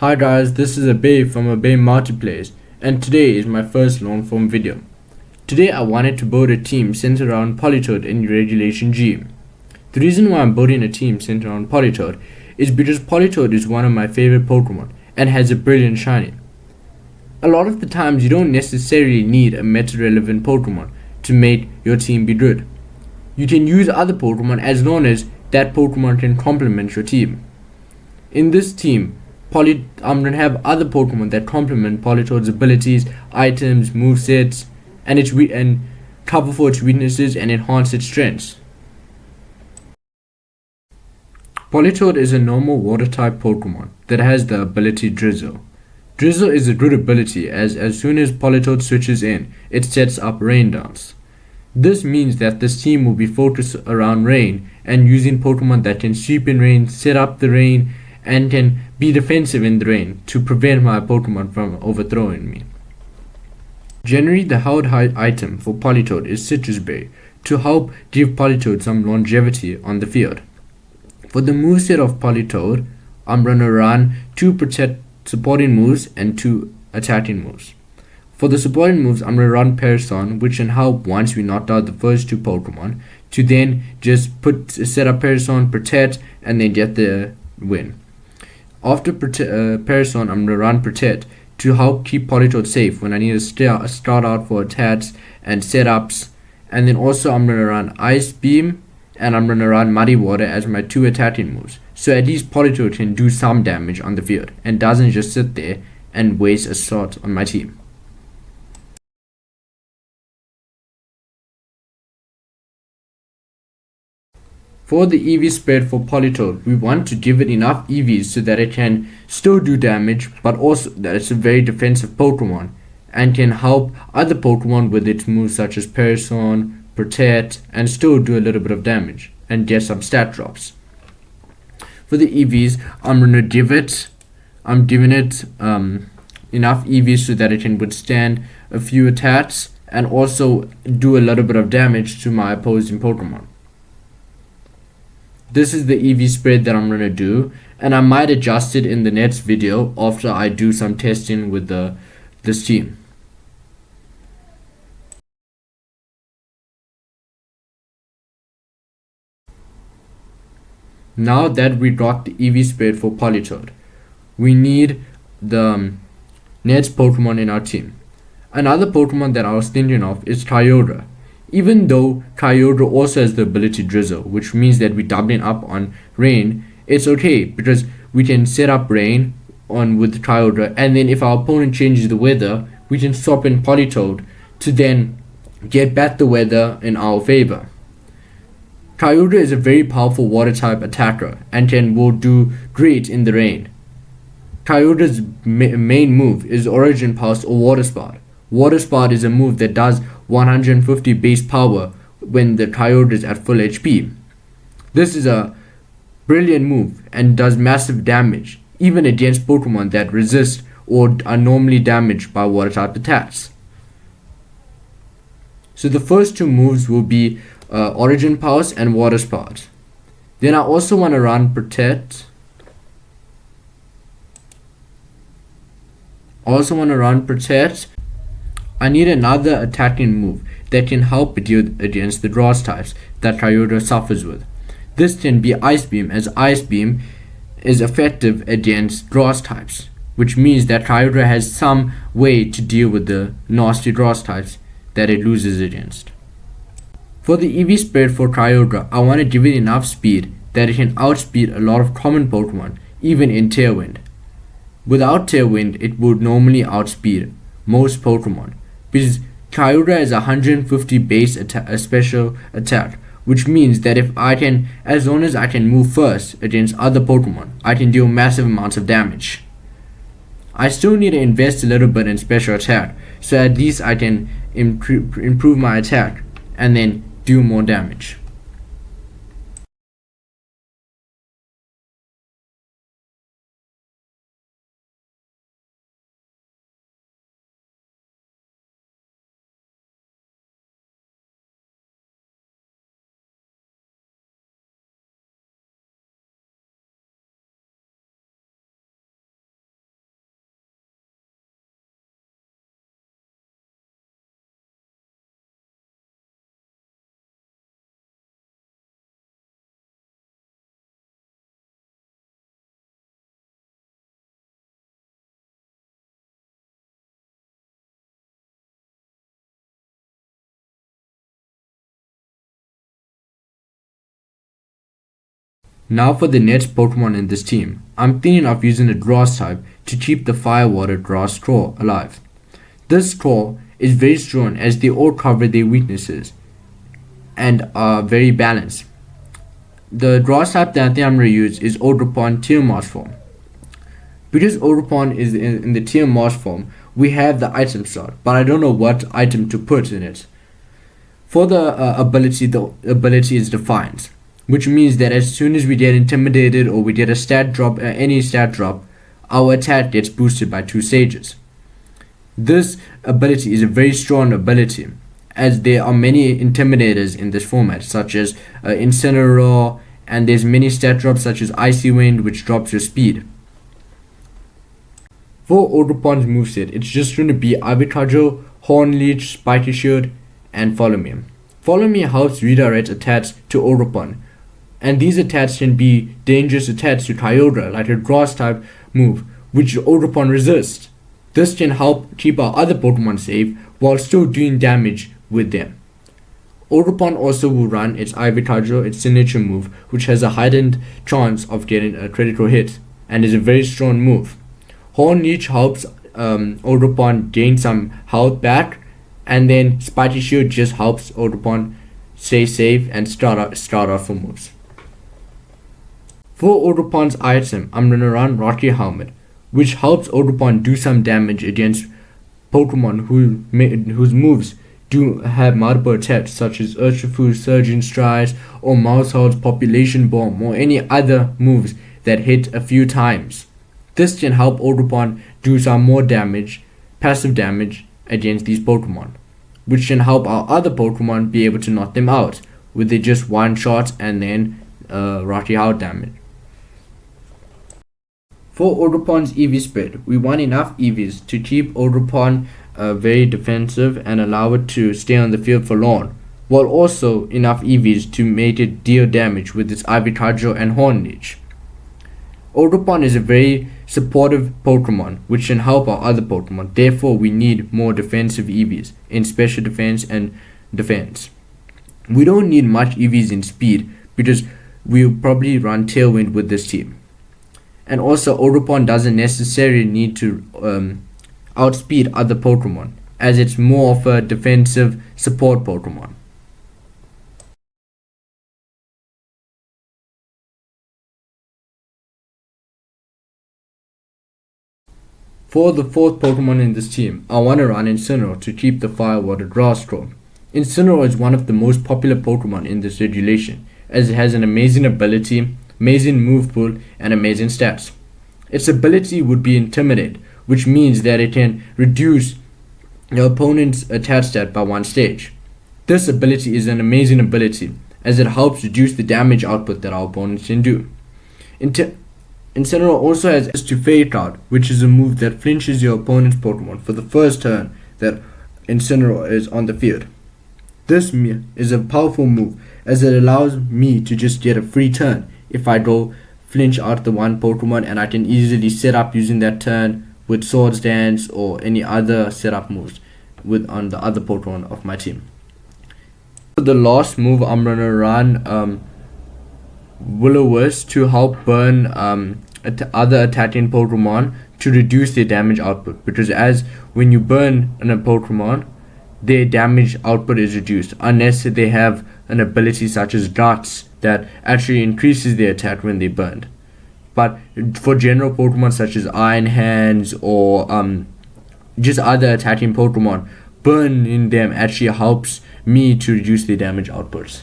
Hi guys, this is Abe from Abe Multiplays, and today is my first long form video. Today I wanted to build a team centered around Politoed and Regulation G. The reason why I'm building a team centered around Politoed is because Politoed is one of my favorite Pokemon and has a brilliant shiny. A lot of the times you don't necessarily need a meta-relevant Pokemon to make your team be good. You can use other Pokemon as long as that Pokemon can complement your team. In this team, I'm gonna have other Pokemon that complement Politoed's abilities, items, movesets, and cover for its weaknesses and enhance its strengths. Politoed is a normal water-type Pokemon that has the ability Drizzle. Drizzle is a good ability as soon as Politoed switches in, it sets up Rain Dance. This means that this team will be focused around rain and using Pokemon that can sweep in rain, set up the rain, and can be defensive in the rain to prevent my Pokemon from overthrowing me. Generally, the held item for Politoed is Citrus Berry to help give Politoed some longevity on the field. For the moveset of Politoed, I'm gonna run 2 supporting moves and 2 attacking moves. For the supporting moves, I'm gonna run Parasol, which can help once we knocked out the first 2 Pokemon to then just set up Parasol, protect, and then get the win. After Parasol, I'm going to run Protect to help keep Politoed safe when I need to start out for attacks and setups. And then also I'm going to run Ice Beam and I'm going to run Muddy Water as my 2 attacking moves. So at least Politoed can do some damage on the field and doesn't just sit there and waste a slot on my team. For the EV spread for Politoed, we want to give it enough EVs so that it can still do damage, but also that it's a very defensive Pokemon and can help other Pokemon with its moves such as Parasol, Protect, and still do a little bit of damage and get some stat drops. For the EVs, I'm giving it enough EVs so that it can withstand a few attacks and also do a little bit of damage to my opposing Pokemon. This is the EV spread that I'm going to do, and I might adjust it in the next video after I do some testing with this team. Now that we got the EV spread for Politoed, we need the next Pokemon in our team. Another Pokemon that I was thinking of is Kyogre. Even though Kyogre also has the ability Drizzle, which means that we're doubling up on rain, it's okay because we can set up rain on with Kyogre, and then if our opponent changes the weather, we can swap in Politoed to then get back the weather in our favor. Kyogre is a very powerful water type attacker and will do great in the rain. Kyogre's main move is Origin Pulse or Water Spout. Water Spout is a move that does 150 base power when the Kyogre is at full HP. This is a brilliant move and does massive damage, even against Pokemon that resist or are normally damaged by water type attacks. So the first 2 moves will be Origin Pulse and Water Spout. Then I also want to run Protect. I need another attacking move that can help deal against the grass types that Kyogre suffers with. This can be Ice Beam, as Ice Beam is effective against grass types, which means that Kyogre has some way to deal with the nasty grass types that it loses against. For the EV spread for Kyogre, I want to give it enough speed that it can outspeed a lot of common Pokemon, even in Tailwind. Without Tailwind, it would normally outspeed most Pokemon, because Kyogre has 150 base special attack, which means that as long as I can move first against other Pokemon, I can deal massive amounts of damage. I still need to invest a little bit in special attack, so at least I can improve my attack and then do more damage. Now for the next Pokemon in this team, I'm thinking of using a grass type to keep the fire water grass Straw alive. This Straw is very strong as they all cover their weaknesses and are very balanced. The grass type that I think I'm going to use is Odrapon Teal Moss form. Because Odrapon is in the Teal Moss form, we have the item slot, but I don't know what item to put in it. For the ability is Defiance, which means that as soon as we get intimidated or we get a stat drop, any stat drop, our attack gets boosted by 2 stages. This ability is a very strong ability, as there are many intimidators in this format, such as Incineroar, and there's many stat drops such as Icy Wind, which drops your speed. For Odrapon's moveset, it's just going to be Ivy-Cudgel, Horn Leech, Spiky Shield, and Follow Me. Follow Me helps redirect attacks to Odrapon, and these attacks can be dangerous attacks to Kyogre, like a grass type move, which Odrapon resists. This can help keep our other Pokemon safe while still doing damage with them. Odrapon also will run its Ivy-Cudgel, its signature move, which has a heightened chance of getting a critical hit, and is a very strong move. Horn Leech helps Odrapon gain some health back, and then Spiky Shield just helps Odrapon stay safe and start off for moves. For Odrapon's item, I'm going to run Rocky Helmet, which helps Odrapon do some damage against Pokemon whose moves do have multiple attacks, such as Urshifu, Surging Strides, or Mousehold's Population Bomb, or any other moves that hit a few times. This can help Odrapon do some more damage, passive damage, against these Pokemon, which can help our other Pokemon be able to knock them out with just one shot and then Rocky Helmet damage. For Odrapon's EV spread, we want enough EVs to keep Odrapon very defensive and allow it to stay on the field for long, while also enough EVs to make it deal damage with its Ivy-Cudgel and Horn Leech. Odrapon is a very supportive Pokemon, which can help our other Pokemon. Therefore, we need more defensive EVs in special defense and defense. We don't need much EVs in speed because we'll probably run Tailwind with this team. And also, Odrapon doesn't necessarily need to outspeed other Pokemon, as it's more of a defensive support Pokemon. For the 4th Pokemon in this team, I want to run Incineroar to keep the Fire Water Grass strong. Incineroar is one of the most popular Pokemon in this regulation, as it has an amazing ability, amazing move pool, and amazing stats. Its ability would be Intimidate, which means that it can reduce your opponent's attack stat by 1 stage. This ability is an amazing ability, as it helps reduce the damage output that our opponents can do. Incineroar also has access to Fade Cloud, which is a move that flinches your opponent's Pokemon for the first turn that Incineroar is on the field. This is a powerful move, as it allows me to just get a free turn if I go flinch out the one Pokemon, and I can easily set up using that turn with Swords Dance or any other setup moves on the other Pokemon of my team. For the last move, I'm going to run Will-O-Wisp to help burn other attacking Pokemon to reduce their damage output, because as when you burn a Pokemon, their damage output is reduced unless they have an ability such as Guts that actually increases their attack when they burned. But for general Pokemon such as Iron Hands or just other attacking Pokemon, burning them actually helps me to reduce their damage outputs.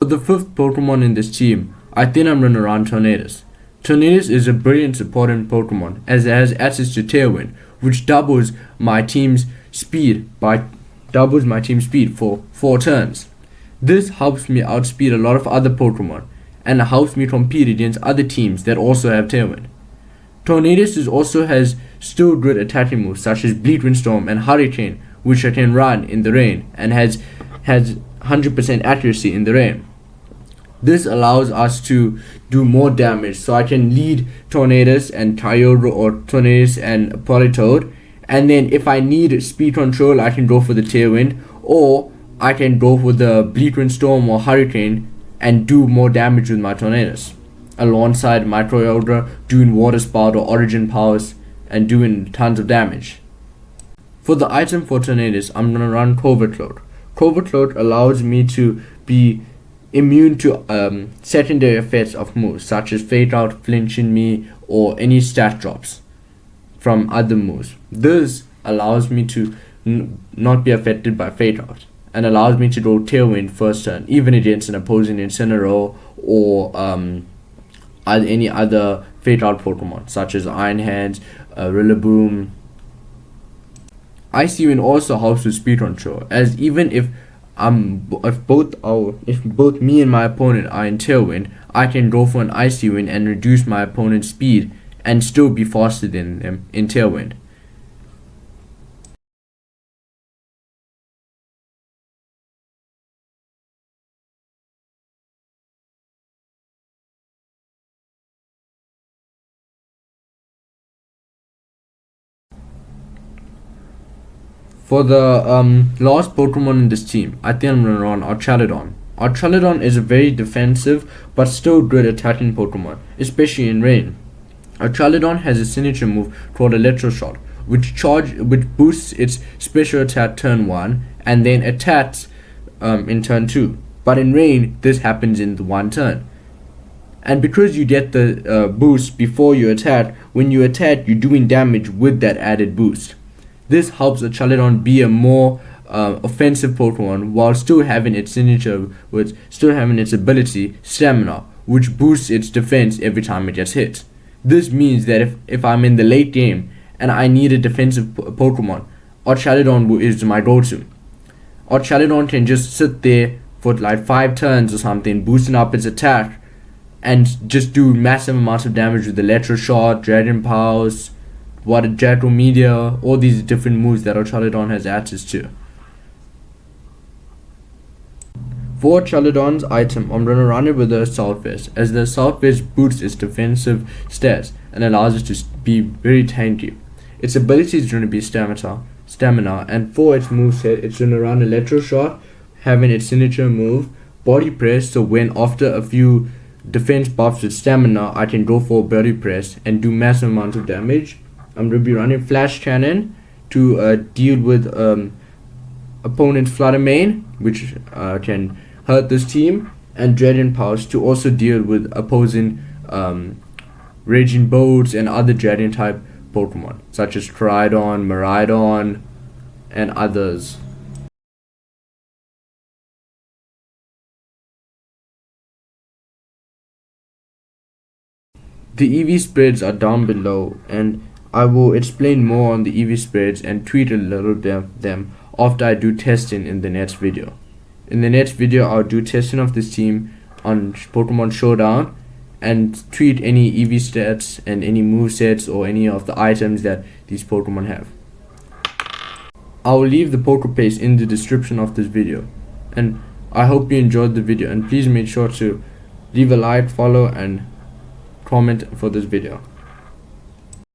For the 5th Pokemon in this team, I think I'm going to run Tornadus. Tornadus is a brilliant supporting Pokemon, as it has access to Tailwind, which doubles my team's speed for 4 turns. This helps me outspeed a lot of other Pokemon, and helps me compete against other teams that also have Tailwind. Tornadus also has still good attacking moves such as Bleed Windstorm and Hurricane, which I can run in the rain and has 100% accuracy in the rain. This allows us to do more damage, so I can lead Tornadus and Kyogre or Tornadus and Politoed, and then if I need speed control I can go for the Tailwind, or I can go for the Bleed Windstorm or Hurricane and do more damage with my Tornadus, alongside my Kyogre doing Water Spout or Origin Powers and doing tons of damage. For the item for Tornadus, I'm going to run Covert Cloak. Covert Cloak allows me to be immune to secondary effects of moves such as Fade Out, Flinching Me, or any stat drops from other moves. This allows me to not be affected by Fade Out and allows me to go Tailwind first turn, even against an opposing Incineroar or any other Fade Out Pokemon such as Iron Hands, Rillaboom. Icy Wind also helps with speed control, as even if both me and my opponent are in Tailwind, I can go for an Icy Wind and reduce my opponent's speed and still be faster than them in Tailwind. For the last Pokemon in this team, I think I'm going to run Archaladon. Archaladon is a very defensive but still good attacking Pokemon, especially in rain. Archaladon has a signature move called Electro Shot, which boosts its special attack turn 1 and then attacks in turn 2. But in rain, this happens in the one turn. And because you get the boost before you attack, when you attack, you're doing damage with that added boost. This helps Archaladon be a more offensive Pokemon while still having its signature, with still having its ability Stamina, which boosts its defense every time it gets hit. This means that if I'm in the late game and I need a defensive Pokemon, Archaladon is my go-to. Archaladon can just sit there for like 5 turns or something, boosting up its attack, and just do massive amounts of damage with Electro Shot, Dragon Powers, Draco Media, all these different moves that Archaladon has access to. For Archaladon's item, I'm going to run it with the Assault Vest, as the Assault Vest boosts its defensive stats and allows it to be very tanky. Its ability is going to be Stamina, and for its moveset, it's going to run Electro Shot, having its signature move, Body Press, so when after a few defense buffs with Stamina, I can go for Body Press and do massive amounts of damage. I'm going to be running Flash Cannon to deal with opponent's Flutter Mane, which can hurt this team, and Dragon Powers to also deal with opposing Raging Bolts and other Dragon type Pokemon such as Tridon, Miraidon, and others. The EV spreads are down below, and I will explain more on the EV spreads and tweet a little of them after I do testing in the next video. In the next video, I'll do testing of this team on Pokemon Showdown and tweet any EV stats and any movesets or any of the items that these Pokemon have. I will leave the Pokepaste in the description of this video, and I hope you enjoyed the video, and please make sure to leave a like, follow, and comment for this video.